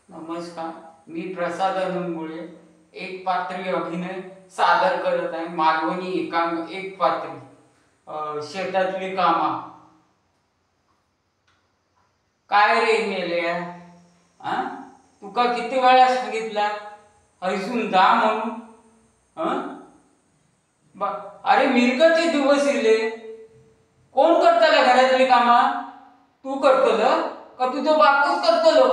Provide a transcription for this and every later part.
नमस्कार, मी प्रसाद अनंगुळे एक पात्री अभिनय सादर करत आहे. मालवणी एक पात्री शेतातली कामा. काय रे मेल्या, हा? तुका किती वेळा सांगितला हैसून जा म्हणून? अरे मिरकतचे दिवस इले. कोण करतला घरातली कामा? तू करतल का तुझो बापूच करतलो?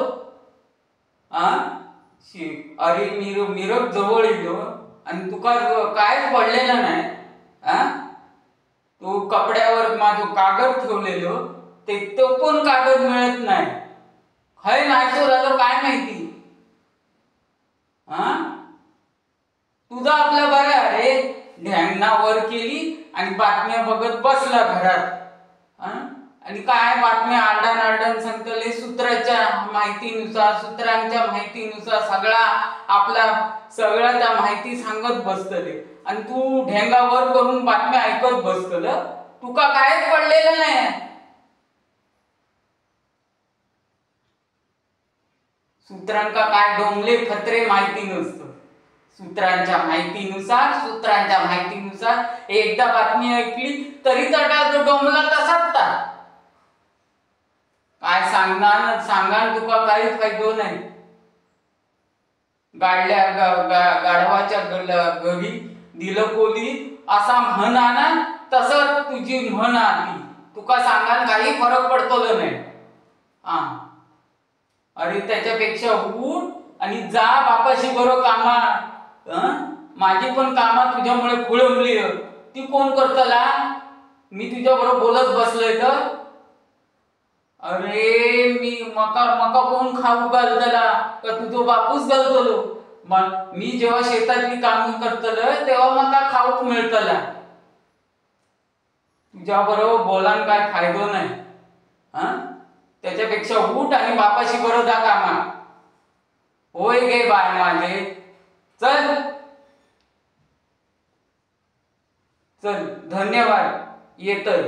अरे मिरग जवळ येलो आणि तुका कायच पडलेलं नाही. तू कपड्यावर माझो कागद ठेवलेलो तो पण कागद मिळत नाही. खय नाहीचो राहिलो काय माहिती. तुझा आपला बरा रे, ध्याना वर केली आणि बातम्या बघत बसला घरात. आणि काय बातम्या आरडान सांगतले सूत्रांच्या माहितीनुसार सगळा त्या माहिती सांगत बसतले आणि तू ढेंगावर करून बातम्या ऐकत बसतल. तुका कायच पडलेलं नाही. सूत्रांका काय डोंगले खत्रे माहिती नसतं. सूत्रांच्या माहितीनुसार एकदा बातमी ऐकली तरी तो डोंगला तसाच. काय सांगा तुका काही फायदो नाही. गाढवाच्या घरी दिलं कोली असा म्हण ना, तसं तुझी म्हण आली. तुका सांगाल काही फरक पडतो नाही. अरे त्याच्यापेक्षा उठ आणि जा बापाशी बरोबर कामा. माझी पण कामा तुझ्यामुळे खोळंबली. ती कोण करतला? मी तुझ्या बरोबर बोलत बसलोय तर. अरे मी मका कोण खाऊ घालतला का तुझो बापूच घालतलो? मी जेव्हा शेतातली काम करतल तेव्हा मका खाऊक मिळतला. तुझ्या बरोबर बोलान काय फायदो नाही. त्याच्यापेक्षा उठ आणि बापाशी बरोबर जा कामा. होय गे बाय माझे, चल चल. धन्यवाद, येतोय.